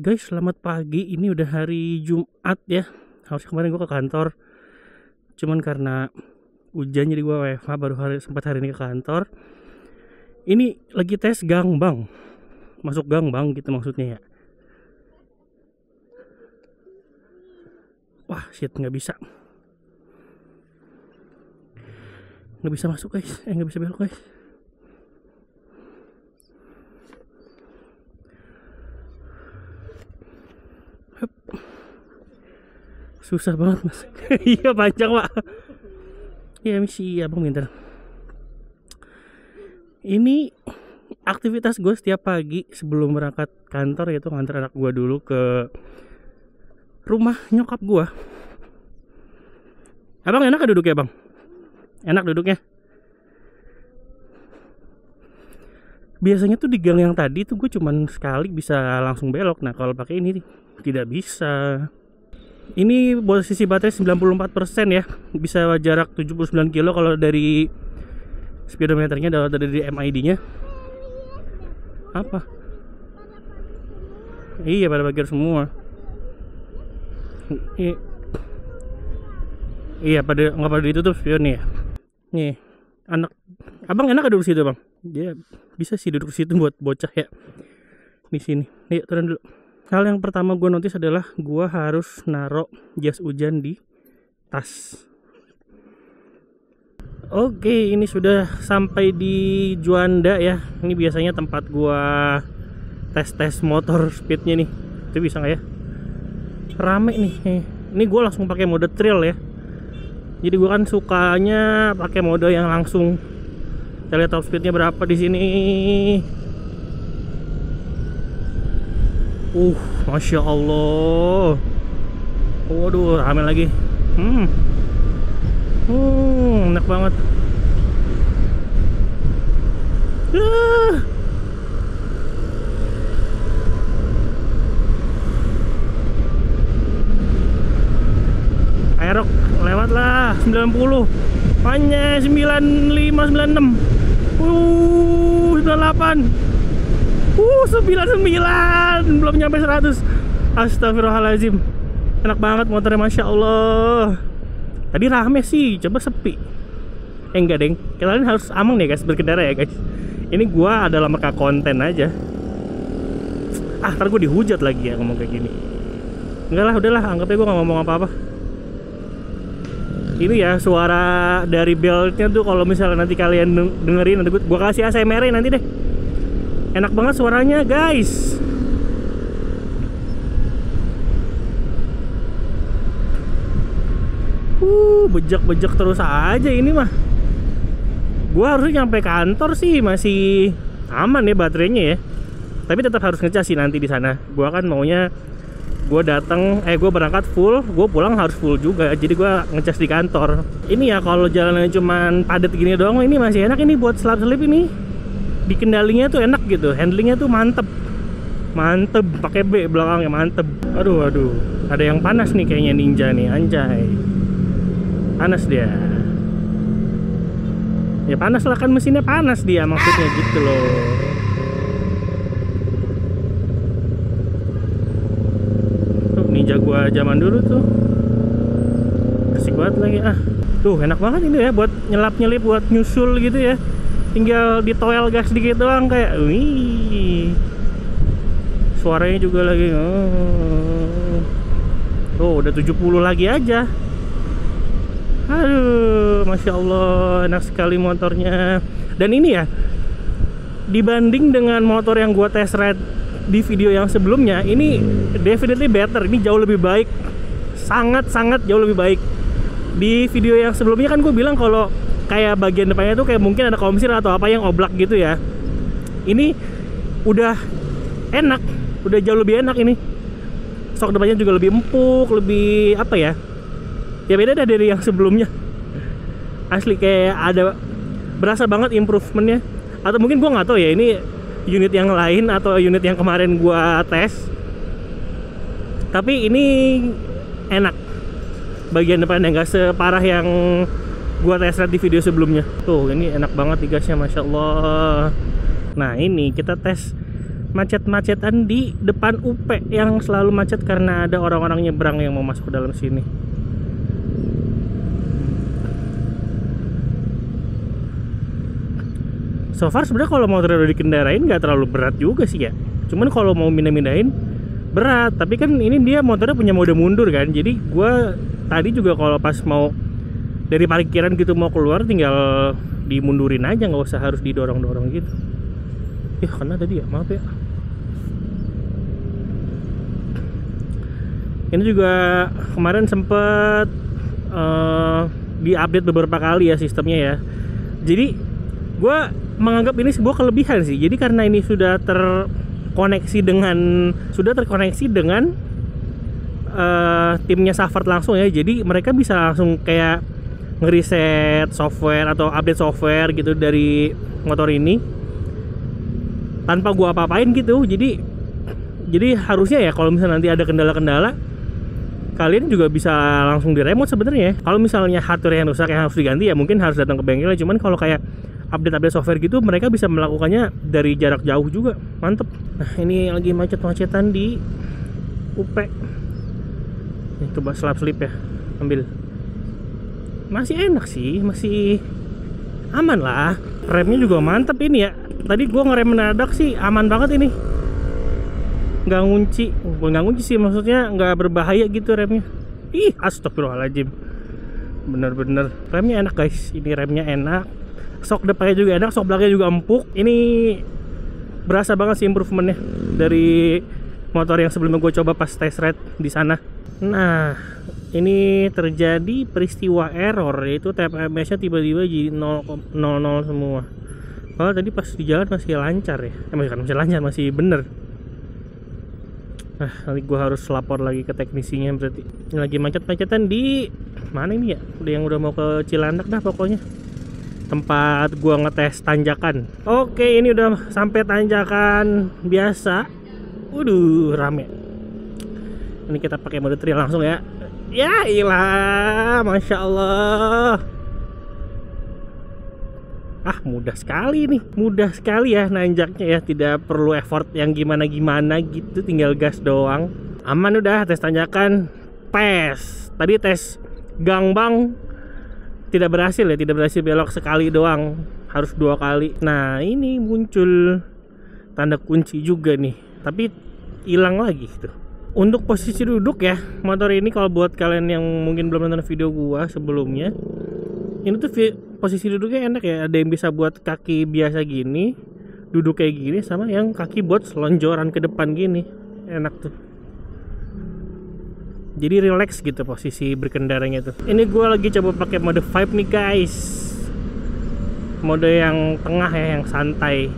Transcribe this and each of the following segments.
Guys, selamat pagi. Ini udah hari Jumat ya. Harusnya kemarin gue ke kantor, cuman karena hujan jadi gue WFH, baru sempat hari ini ke kantor. Ini lagi tes gang bang, masuk gang bang gitu maksudnya ya. Wah shit, nggak bisa masuk guys, nggak bisa belok guys. Hup. Susah banget mas. Iya panjang pak. Iya misi abang pintar. Ini aktivitas gue setiap pagi sebelum berangkat kantor, yaitu nganter anak gue dulu ke rumah nyokap gue. Abang enak gak duduknya bang? Enak duduknya. Biasanya tuh di gang yang tadi tuh gue cuman sekali bisa langsung belok. Nah kalau pakai ini tidak bisa. Ini posisi baterai 94% ya. Bisa jarak 79 kilo kalau dari speedometernya, dari MID-nya. Apa? Iya pada bagian semua. Iya pada nggak pada ditutup spionnya. Nih anak abang enak duduk situ bang. Dia bisa sih duduk situ buat bocah ya. Di sini. Nih turun dulu. Hal yang pertama gue notice adalah gue harus naruh jas hujan di tas. Oke, ini sudah sampai di Juanda ya. Ini biasanya tempat gue tes motor speednya nih. Itu bisa nggak ya? Rame nih. Ini gue langsung pakai mode trail ya. Jadi gue kan sukanya pakai mode yang langsung. Kita lihat top speednya berapa di sini. Masya Allah. Waduh, rame lagi. Enak banget. Aerok lewat lah 90. Hanya 95 96. 98. 99 belum nyampe 100. Astagfirullahaladzim. Enak banget motornya, Masya Allah. Tadi rame sih, coba sepi. Enggak deng, kalian harus aman ya guys berkendara ya guys. Ini gua dalam rangka konten aja. Ntar gue dihujat lagi ya ngomong kayak gini. Enggak lah, udahlah, anggapnya gue gak ngomong apa-apa. Ini ya suara dari beltnya tuh, kalau misalnya nanti kalian dengerin, nanti gue kasih ASMR nanti deh. Enak banget suaranya guys. Bejek-bejek terus aja ini mah. Gua harusnya nyampe kantor sih masih aman ya baterainya ya. Tapi tetap harus ngecas sih nanti di sana. Gua kan maunya gua berangkat full, gua pulang harus full juga. Jadi gua ngecas di kantor. Ini ya kalau jalannya cuman padat gini doang, ini masih enak ini buat selap-selip ini. Dikendalinya tuh enak gitu, handlingnya tuh mantep, pakai B belakangnya mantep. Aduh, ada yang panas nih kayaknya Ninja nih, anjay, panas dia. Ya panas lah kan, mesinnya panas dia maksudnya gitu loh. Tuh Ninja gua zaman dulu tuh, asik banget lagi Tuh enak banget ini ya buat nyelip buat nyusul gitu ya. Tinggal ditoel gas dikit doang kayak wih. Suaranya juga lagi udah 70 lagi aja. Aduh, Masya Allah, enak sekali motornya. Dan ini ya, dibanding dengan motor yang gua test ride di video yang sebelumnya, ini definitely better. Ini jauh lebih baik, sangat jauh lebih baik. Di video yang sebelumnya kan gue bilang kalau kayak bagian depannya tuh kayak mungkin ada komsir atau apa yang oblak gitu ya. Ini udah enak, udah jauh lebih enak ini. Stok depannya juga lebih empuk, lebih apa ya? Ya beda dah dari yang sebelumnya. Asli kayak ada berasa banget improvementnya. Atau mungkin gua nggak tahu ya, ini unit yang lain atau unit yang kemarin gua tes. Tapi ini enak. Bagian depannya nggak separah yang gua tes di video sebelumnya. Tuh ini enak banget nih gasnya, Masya Allah. Nah ini kita tes macet-macetan di depan UP yang selalu macet karena ada orang-orang nyebrang yang mau masuk ke dalam sini. So far sebenarnya kalau motor udah dikendarain nggak terlalu berat juga sih ya. Cuman kalau mau mindahin berat. Tapi kan ini dia motornya punya mode mundur kan. Jadi gue tadi juga kalau pas mau dari parkiran gitu mau keluar tinggal dimundurin aja, nggak usah harus didorong-dorong gitu. Kena tadi ya, maaf ya. Ini juga kemarin sempet diupdate beberapa kali ya sistemnya ya. Jadi gue menganggap ini sebuah kelebihan sih. Jadi karena ini sudah terkoneksi dengan timnya Savart langsung ya. Jadi mereka bisa langsung kayak ngeriset software atau update software gitu dari motor ini tanpa gua apa-apain gitu. Jadi harusnya ya kalau misalnya nanti ada kendala-kendala, kalian juga bisa langsung di remote sebenarnya. Kalau misalnya hardware yang rusak yang harus diganti ya mungkin harus datang ke bengkel. Cuman kalau kayak update software gitu mereka bisa melakukannya dari jarak jauh juga. Mantep. Nah ini lagi macet-macetan di UP. Nih, coba selip ya, ambil. Masih enak sih, masih aman lah. Remnya juga mantep ini ya. Tadi gua ngerem mendadak sih aman banget ini. Nggak ngunci sih, maksudnya nggak berbahaya gitu remnya. Astagfirullahaladzim. Bener-bener remnya enak guys. Ini remnya enak. Sok depannya juga enak, sok belakangnya juga empuk. Ini berasa banget sih improvementnya dari motor yang sebelumnya gue coba pas test ride di sana. Nah, ini terjadi peristiwa error, yaitu TPMS-nya tiba-tiba jadi 0,00 semua. Kalau tadi pas di jalan masih lancar ya, masih lancar, masih bener. Nah, nanti gue harus lapor lagi ke teknisinya berarti. Ini lagi macet-macetan di mana ini ya? Yang udah mau ke Cilandak dah pokoknya. Tempat gua ngetes tanjakan. Oke, ini udah sampai tanjakan biasa. Waduh, rame. Ini kita pakai mode trail langsung ya. Ya ilah, masya Allah. Mudah sekali nih, mudah sekali ya nanjaknya ya. Tidak perlu effort yang gimana-gimana gitu, tinggal gas doang. Aman udah, tes tanjakan. Pes. Tadi tes gangbang tidak berhasil belok sekali doang, harus 2 kali. Nah ini muncul tanda kunci juga nih, tapi hilang lagi tuh. Untuk posisi duduk ya, motor ini kalau buat kalian yang mungkin belum nonton video gua sebelumnya, ini tuh posisi duduknya enak ya. Ada yang bisa buat kaki biasa gini, duduk kayak gini, sama yang kaki buat selonjoran ke depan gini, enak tuh. Jadi relax gitu posisi berkendaranya tuh. Ini gue lagi coba pakai mode Vibe nih guys. Mode yang tengah ya, yang santai.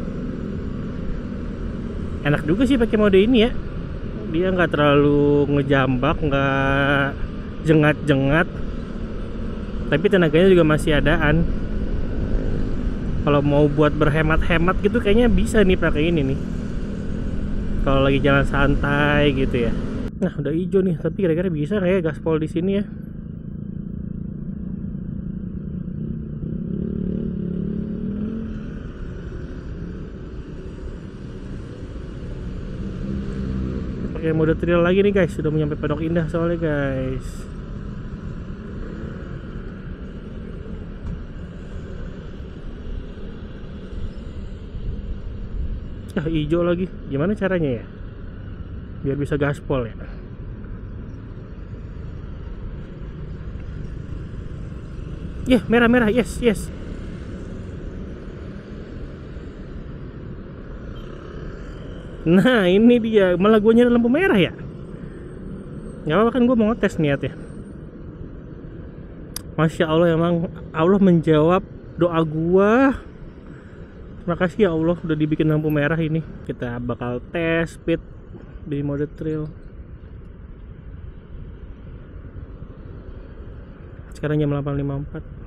Enak juga sih pakai mode ini ya. Dia nggak terlalu ngejambak, nggak jengat-jengat. Tapi tenaganya juga masih adaan. Kalau mau buat berhemat-hemat gitu kayaknya bisa nih pakai ini nih. Kalau lagi jalan santai gitu ya. Nah udah hijau nih, tapi kira-kira bisa kayak gaspol di sini ya. Pakai mode trail lagi nih guys, sudah nyampe Pondok Indah soalnya guys. Hijau lagi, gimana caranya ya? Biar bisa gaspol ya. Merah, yes. Nah ini dia, malah gue nyari lampu merah ya. Gak apa-apa kan gue mau ngetes niat ya. Masya Allah, emang Allah menjawab doa gue. Terima kasih ya Allah udah dibikin lampu merah ini. Kita bakal tes speed di mode trail. Sekarang jam 8.54.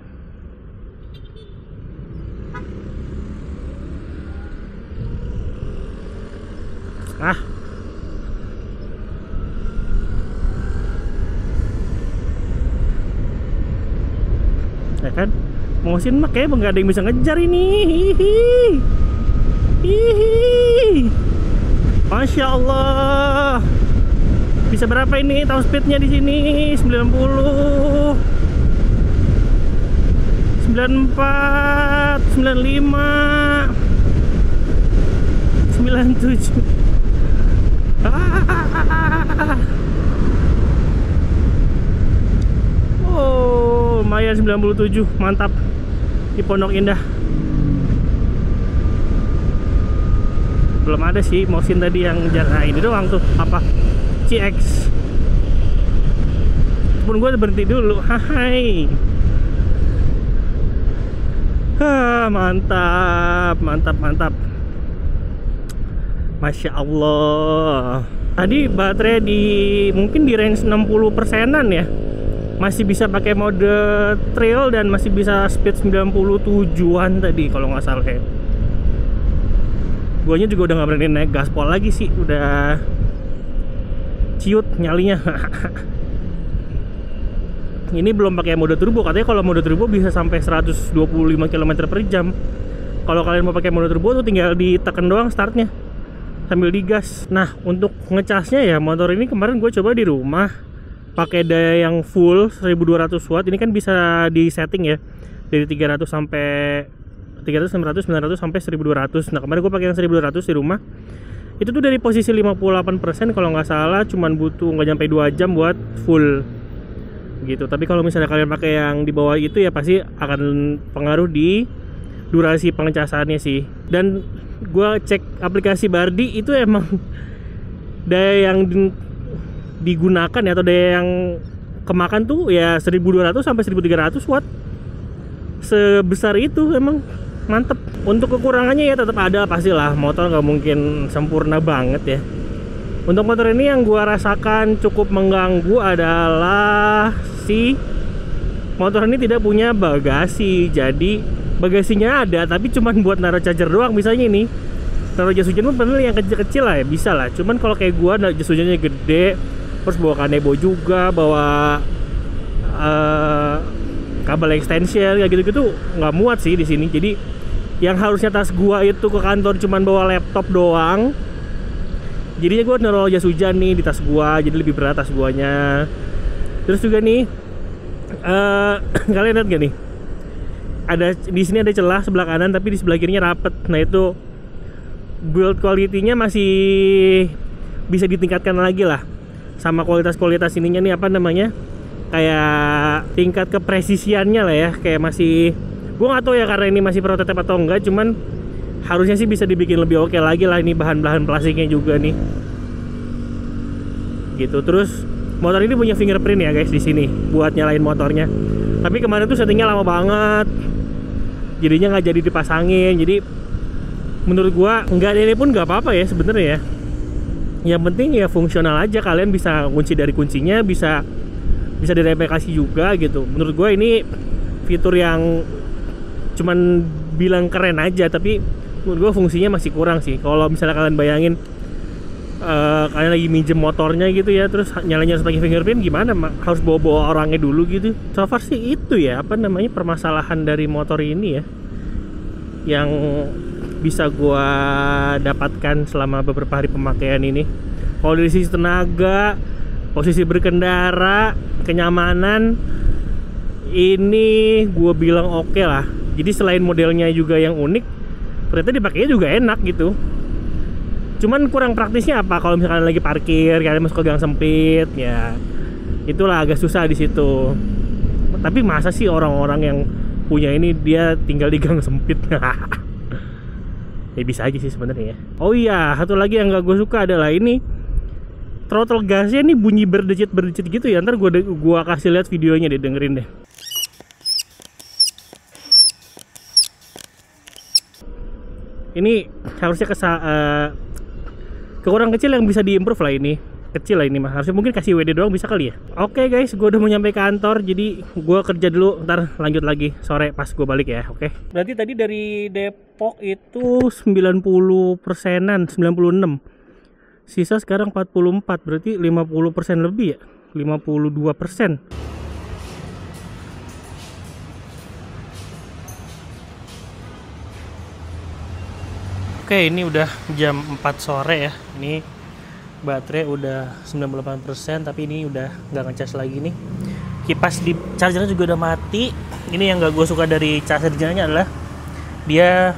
Ya kan? Mosin mah kayaknya nggak ada yang bisa ngejar ini. Hihi. Masya Allah. Bisa berapa ini top speednya di sini? 90, 94, 95, 97. Oh, lumayan 97, mantap di Pondok Indah. Belum ada sih Mosin tadi yang jalan ini doang tuh, apa? CX. Pun gue berhenti dulu. Hai. Mantap, mantap, mantap. Masya Allah. Tadi baterai mungkin di range 60%-an ya. Masih bisa pakai mode trail dan masih bisa speed 97-an tadi kalau nggak salah ya. Guanya juga udah nggak berani naik gaspol lagi sih, udah ciut nyalinya. Ini belum pakai mode turbo, katanya kalau mode turbo bisa sampai 125 km per jam. Kalau kalian mau pakai mode turbo tuh tinggal ditekan doang startnya sambil digas. Nah, untuk ngecasnya ya, motor ini kemarin gue coba di rumah pakai daya yang full 1200 watt. Ini kan bisa di setting ya dari 300 sampai 300, 900, 900 sampai 1200. Nah, kemarin gue pakai yang 1200 di rumah. Itu tuh dari posisi 58% kalau nggak salah, cuman butuh nggak nyampe 2 jam buat full gitu. Tapi kalau misalnya kalian pakai yang di bawah itu ya pasti akan pengaruh di durasi pengecasannya sih. Dan gue cek aplikasi Bardi itu emang daya yang digunakan ya, atau daya yang kemakan tuh ya 1200 sampai 1300 watt. Sebesar itu emang mantep. Untuk kekurangannya ya tetap ada pastilah, motor nggak mungkin sempurna banget ya. Untuk motor ini yang gua rasakan cukup mengganggu adalah si motor ini tidak punya bagasi. Jadi bagasinya ada tapi cuman buat naruh charger doang. Misalnya ini naruh jas hujan pun yang kecil-kecil lah ya, bisa lah. Cuman kalau kayak gua jas hujannya gede, terus bawa kanebo juga, bawa kabel extension kayak gitu-gitu nggak muat sih di sini. Jadi yang harusnya tas gua itu ke kantor cuman bawa laptop doang, jadinya gua naruh jas hujan nih di tas gua, jadi lebih berat tas guanya. Terus juga nih kalian lihat gak nih, ada di sini ada celah sebelah kanan tapi di sebelah kirinya rapet. Nah itu build quality-nya masih bisa ditingkatkan lagi lah, sama kualitas ininya nih, apa namanya, kayak tingkat kepresisiannya lah ya, kayak masih, gue nggak tahu ya karena ini masih prototipe atau enggak, cuman harusnya sih bisa dibikin lebih oke lagi lah. Ini bahan-bahan plastiknya juga nih gitu. Terus motor ini punya fingerprint ya guys di sini buat nyalain motornya, tapi kemarin tuh settingnya lama banget, jadinya nggak jadi dipasangin. Jadi menurut gua nggak ini pun nggak apa-apa ya sebenarnya ya. Yang penting ya fungsional aja, kalian bisa kunci dari kuncinya, bisa direplikasi juga gitu. Menurut gue ini fitur yang cuman bilang keren aja, tapi menurut gue fungsinya masih kurang sih. Kalau misalnya kalian bayangin kalian lagi minjem motornya gitu ya, terus nyalanya harus pakai fingerprint, gimana? Harus bawa orangnya dulu gitu. So far sih itu ya, apa namanya, permasalahan dari motor ini ya, yang bisa gua dapatkan selama beberapa hari pemakaian ini. Kalau dari sisi tenaga, posisi berkendara, kenyamanan, ini gue bilang oke lah. Jadi selain modelnya juga yang unik, ternyata dipakainya juga enak gitu. Cuman kurang praktisnya apa? Kalau misalkan lagi parkir, kalian masuk ke gang sempit, ya itulah agak susah di situ. Tapi masa sih orang-orang yang punya ini dia tinggal di gang sempit? Ya bisa aja sih sebenarnya ya. Oh iya, satu lagi yang gak gue suka adalah ini throttle gasnya nih bunyi berdecit gitu ya. Ntar gua kasih lihat videonya deh, dengerin deh. Ini harusnya kekurangan kecil yang bisa diimprove lah ini. Kecil lah ini mah. Harusnya mungkin kasih WD doang bisa kali ya. Oke guys, gue udah mau nyampe kantor, jadi gue kerja dulu, ntar lanjut lagi sore pas gue balik ya. Oke. Berarti tadi dari Depok itu 90%-an, 96. Sisa sekarang 44, berarti 50% lebih ya, 52%. Oke Oke, ini udah jam 4 sore ya. Ini baterai udah 98%, tapi ini udah nggak ngecas lagi nih. Kipas di chargernya juga udah mati. Ini yang nggak gue suka dari chargernya adalah dia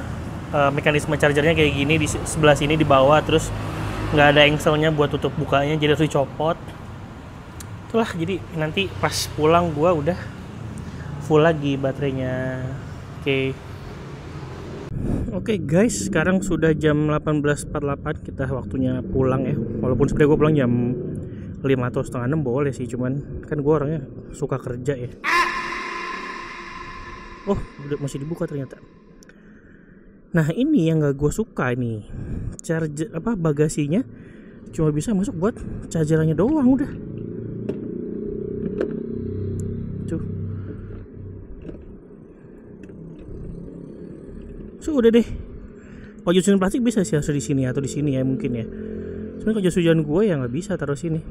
mekanisme chargernya kayak gini, di sebelah sini di bawah, terus nggak ada engselnya buat tutup bukanya, jadi harus dicopot. Itulah, jadi nanti pas pulang gue udah full lagi baterainya. Oke guys, sekarang sudah jam 18.48, kita waktunya pulang ya. Walaupun sebenarnya gue pulang jam 5 atau setengah 6 boleh sih, cuman kan gue orangnya suka kerja ya. Oh, udah masih dibuka ternyata. Nah ini yang gak gue suka nih, charger bagasinya cuma bisa masuk buat chargerannya doang udah. Tuh. So udah deh. Kalau jas hujan plastik bisa sih, harus di sini atau di sini ya mungkin ya. Cuman kalau jas hujan gue ya nggak bisa taruh sini.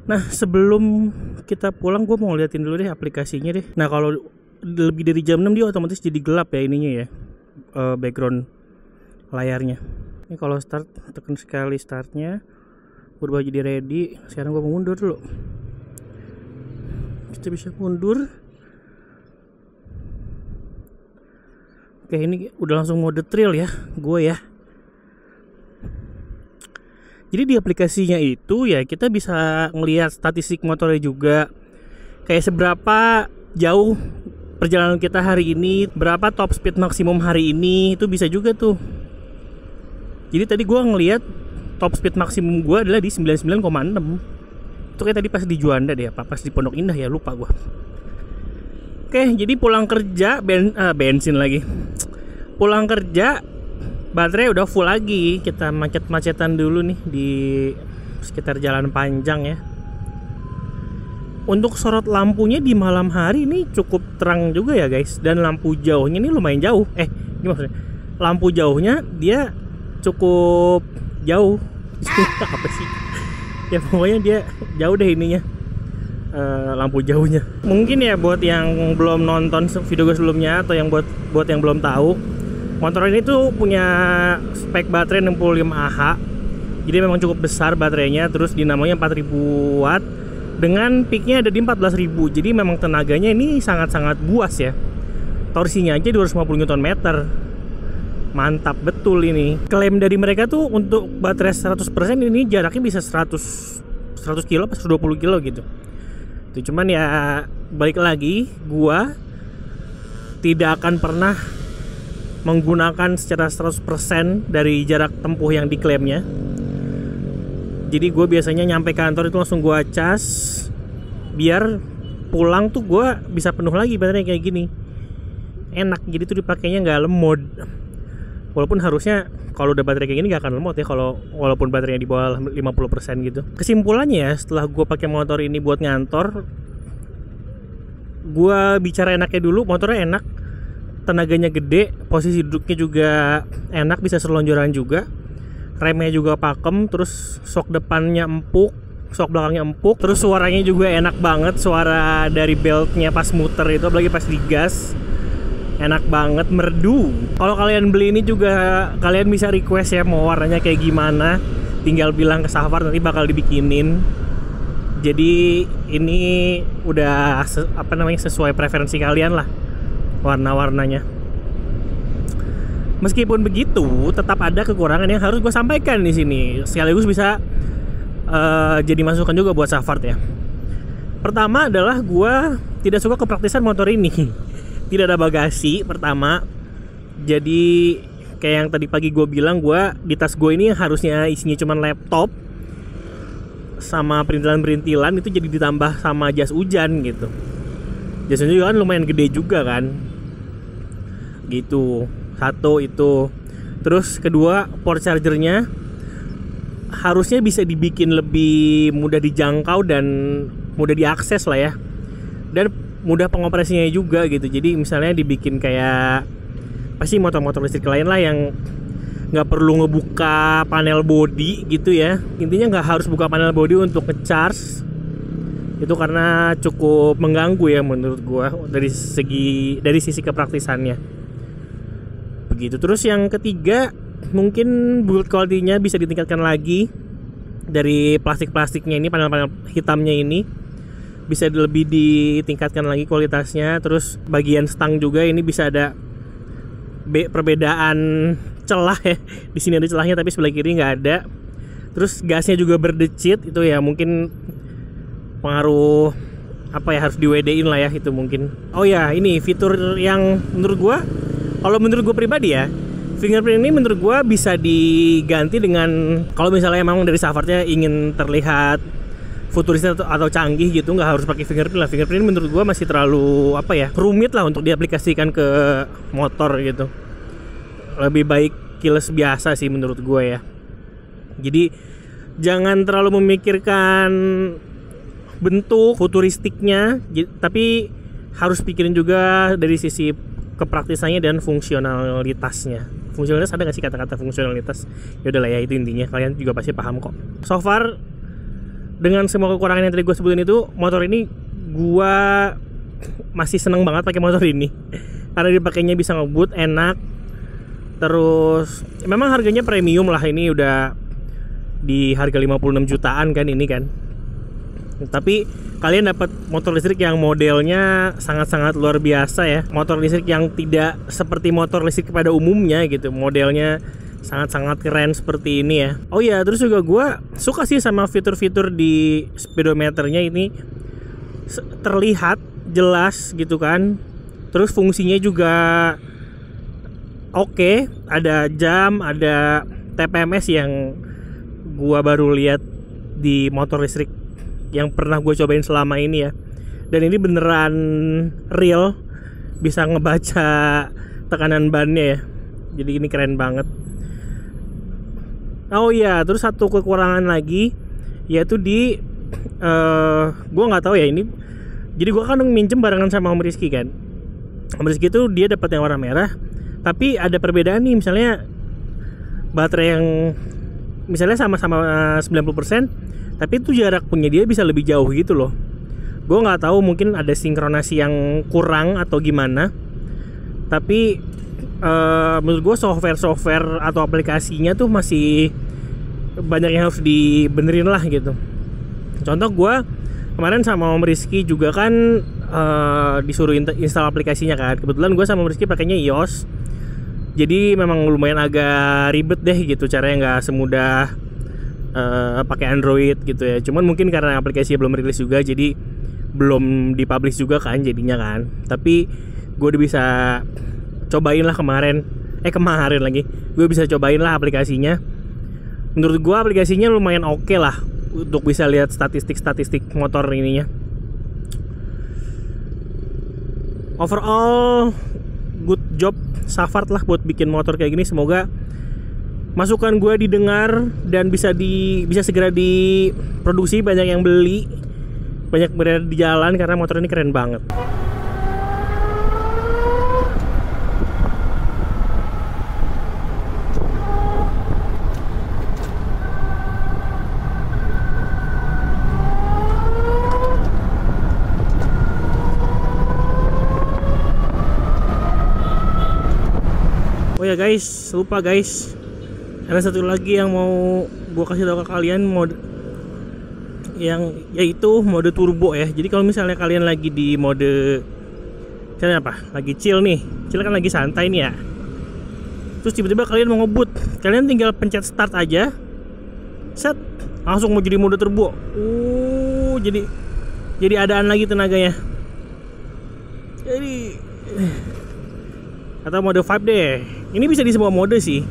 Nah sebelum kita pulang gue mau liatin dulu deh aplikasinya deh. Nah kalau lebih dari jam 6 dia otomatis jadi gelap ya ininya ya, background layarnya. Ini kalau start, tekan sekali startnya, berubah jadi ready. Sekarang gue mau mundur dulu. Kita bisa mundur. Oke, ini udah langsung mode trail ya, gue ya. Jadi di aplikasinya itu ya kita bisa ngelihat statistik motornya juga. Kayak seberapa jauh perjalanan kita hari ini, berapa top speed maksimum hari ini, itu bisa juga tuh. Jadi tadi gue ngelihat top speed maksimum gue adalah di 99,6. Itu kayak tadi pas di Juanda deh, apa pas di Pondok Indah ya, lupa gue. Oke, jadi pulang kerja bensin lagi. Pulang kerja baterai udah full lagi. Kita macet-macetan dulu nih di sekitar jalan panjang ya. Untuk sorot lampunya di malam hari ini cukup terang juga ya guys. Dan lampu jauhnya ini lumayan jauh. Gimana maksudnya? Lampu jauhnya dia cukup jauh. Apa sih? Ya pokoknya dia jauh deh ininya. Lampu jauhnya. Mungkin ya buat yang belum nonton video gue sebelumnya, atau yang buat yang belum tahu, motor ini tuh punya spek baterai 65 Ah. Jadi memang cukup besar baterainya, terus dinamanya 4000 watt dengan peaknya ada di 14.000. Jadi memang tenaganya ini sangat-sangat buas ya. Torsinya aja 250 Nm. Mantap betul ini. Klaim dari mereka tuh untuk baterai 100% ini jaraknya bisa 100 kilo pas 120 kilo gitu. Itu cuman ya balik lagi, gua tidak akan pernah menggunakan secara 100% dari jarak tempuh yang diklaimnya. Jadi gue biasanya nyampe kantor itu langsung gua cas, biar pulang tuh gua bisa penuh lagi baterainya kayak gini. Enak, jadi tuh dipakainya nggak lemot. Walaupun harusnya kalau udah baterai kayak gini gak akan lemot ya, kalau walaupun baterainya di bawah 50% gitu. Kesimpulannya ya, setelah gue pakai motor ini buat ngantor, gue bicara enaknya dulu. Motornya enak, tenaganya gede, posisi duduknya juga enak, bisa selonjoran juga, remnya juga pakem, terus shock depannya empuk, shock belakangnya empuk, terus suaranya juga enak banget. Suara dari beltnya pas muter itu, apalagi pas digas, enak banget, merdu. Kalau kalian beli ini juga kalian bisa request ya mau warnanya kayak gimana, tinggal bilang ke Safar, nanti bakal dibikinin. Jadi ini udah sesuai preferensi kalian lah warna-warnanya. Meskipun begitu, tetap ada kekurangan yang harus gue sampaikan di sini. Sekaligus bisa jadi masukan juga buat Safar ya. Pertama adalah gue tidak suka kepraktisan motor ini. Tidak ada bagasi pertama. Jadi kayak yang tadi pagi gue bilang, gue di tas gue ini harusnya isinya cuma laptop sama perintilan-perintilan, itu jadi ditambah sama jas hujan gitu. Jas hujan juga kan lumayan gede juga kan. Gitu. Satu itu. Terus kedua, port chargernya harusnya bisa dibikin lebih mudah dijangkau dan mudah diakses lah ya. Dan mudah pengoperasinya juga gitu. Jadi misalnya dibikin kayak pasti motor-motor listrik lain lah yang nggak perlu ngebuka panel body gitu ya. Intinya nggak harus buka panel body untuk ngecharge. Itu karena cukup mengganggu ya menurut gua dari sisi kepraktisannya. gitu. Terus yang ketiga, mungkin build quality-nya bisa ditingkatkan lagi. Dari plastiknya ini, panel-panel hitamnya ini bisa lebih ditingkatkan lagi kualitasnya. Terus bagian stang juga ini bisa ada perbedaan celah ya. Di sini ada celahnya tapi sebelah kiri nggak ada. Terus gasnya juga berdecit, itu ya mungkin pengaruh apa ya, harus di WD-in lah ya itu mungkin. Oh ya, ini fitur yang menurut gua, kalau menurut gua pribadi ya, fingerprint ini menurut gua bisa diganti dengan, kalau misalnya emang dari Savartnya ingin terlihat futuristik atau canggih gitu, nggak harus pakai fingerprint lah. Fingerprint menurut gua masih terlalu apa ya, rumit lah untuk diaplikasikan ke motor gitu. Lebih baik keyless biasa sih menurut gua ya. Jadi jangan terlalu memikirkan bentuk futuristiknya, tapi harus pikirin juga dari sisi kepraktisannya dan fungsionalitasnya. Fungsionalitas, ada nggak sih kata-kata fungsionalitas? Ya udahlah ya, itu intinya, kalian juga pasti paham kok. So far dengan semua kekurangan yang tadi gue sebutin itu, motor ini gue masih seneng banget pakai motor ini karena dipakainya bisa ngebut enak. Terus memang harganya premium lah, ini udah di harga 56 jutaan kan ini kan. Tapi kalian dapat motor listrik yang modelnya sangat-sangat luar biasa ya. Motor listrik yang tidak seperti motor listrik pada umumnya gitu. Modelnya sangat-sangat keren seperti ini ya. Oh iya, terus juga gue suka sih sama fitur-fitur di speedometernya ini. Terlihat jelas gitu kan. Terus fungsinya juga oke. Ada jam, ada TPMS yang gue baru lihat di motor listrik yang pernah gue cobain selama ini ya. Dan ini beneran real, bisa ngebaca tekanan bannya ya. Jadi ini keren banget. Oh iya, terus satu kekurangan lagi, yaitu di gue nggak tahu ya ini. Jadi gue kan minjem barengan sama Om Rizky kan. Om Rizky itu dia dapat yang warna merah, tapi ada perbedaan nih. Misalnya baterai yang misalnya sama-sama 90%, tapi itu jarak punya dia bisa lebih jauh gitu loh. Gue nggak tahu, mungkin ada sinkronasi yang kurang atau gimana. Tapi menurut gue software atau aplikasinya tuh masih banyak yang harus dibenerin lah gitu. Contoh gue kemarin sama Om Rizky juga kan disuruh install aplikasinya kan. Kebetulan gue sama Om Rizky pakainya iOS, jadi memang lumayan agak ribet deh gitu, caranya nggak semudah pakai Android gitu ya. Cuman mungkin karena aplikasinya belum rilis juga, jadi belum dipublish juga kan jadinya kan. Tapi gue udah bisa cobain lah kemarin lagi gue bisa cobain lah aplikasinya. Menurut gue aplikasinya lumayan oke lah untuk bisa lihat statistik motor ininya. Overall good job Savart lah buat bikin motor kayak gini. Semoga masukan gue didengar dan bisa segera diproduksi, banyak yang beli, banyak berada di jalan, karena motor ini keren banget. Oh ya guys, lupa guys, ada satu lagi yang mau gue kasih tahu ke kalian, mode yang yaitu mode turbo ya. Jadi kalau misalnya kalian lagi di mode misalnya apa, lagi chill nih, chill kan lagi santai nih ya, terus tiba-tiba kalian mau ngebut, kalian tinggal pencet start aja, set, langsung mau jadi mode turbo. Jadi adaan lagi tenaganya. Jadi atau mode 5 deh. Ini bisa di semua mode sih.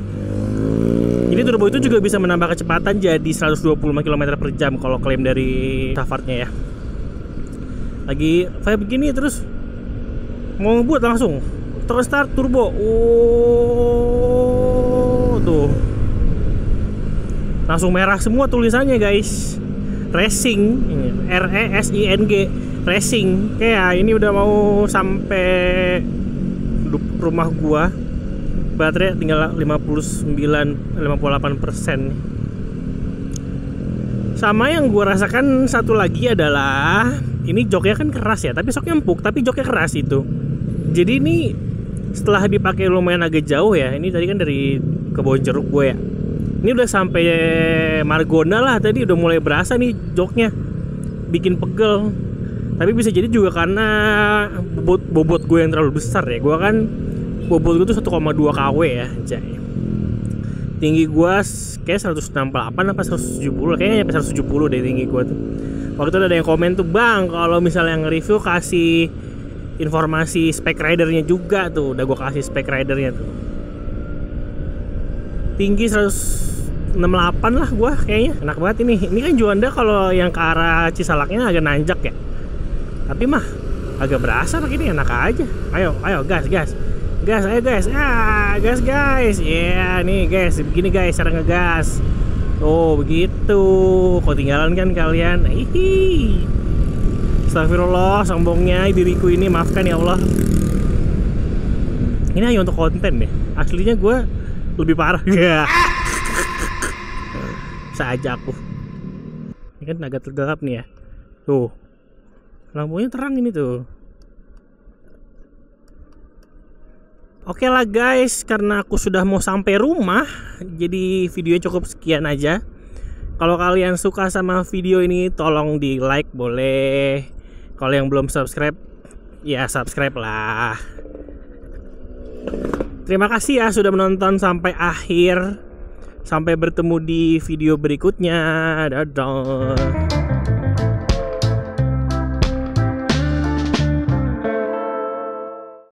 Jadi turbo itu juga bisa menambah kecepatan jadi 125 km per jam kalau klaim dari Savartnya ya. Lagi kayak begini terus mau ngebut langsung terus start turbo. Tuh. Langsung merah semua tulisannya guys. Racing, RESING, racing. Kayak ini udah mau sampai rumah gua. Baterai tinggal 58%. Sama yang gua rasakan satu lagi adalah ini joknya kan keras ya, tapi sok empuk, tapi joknya keras itu. Jadi ini setelah dipakai lumayan agak jauh ya. Ini tadi kan dari Kebonjeruk gue ya. Ini udah sampai Margonda lah, tadi udah mulai berasa nih joknya, bikin pegel. Tapi bisa jadi juga karena bobot gue yang terlalu besar ya. Gue kan bobot gue tuh 1,2 kW ya, Jay. Tinggi gue kayak 168 apa 170, kayaknya nyampe 170 deh tinggi gue tuh. Waktu itu ada yang komen tuh, "Bang, kalau misalnya nge-review kasih informasi spek ridernya juga tuh." Udah gue kasih spek ridernya tuh. Tinggi 168 lah gue kayaknya. Enak banget ini. Ini kan Juanda kalau yang ke arah Cisalaknya agak nanjak ya. Tapi mah agak berasa pakai ini, enak aja. Ayo gas. Gas, ayo guys. Gas guys. Ya, nih guys, begini guys cara ngegas. Oh, begitu. Kok tinggalan kan kalian? Hihi. Astagfirullah, sombongnya diriku ini, maafkan ya Allah. Ini hanya untuk konten deh. Aslinya gue lebih parah ya. Bisa aja aku. Ini kan agak tergelap nih ya. Tuh. Lampunya terang ini tuh. Oke lah guys, karena aku sudah mau sampai rumah, jadi videonya cukup sekian aja. Kalau kalian suka sama video ini, tolong di like boleh. Kalau yang belum subscribe, ya subscribe lah. Terima kasih ya sudah menonton sampai akhir. Sampai bertemu di video berikutnya. Dadah.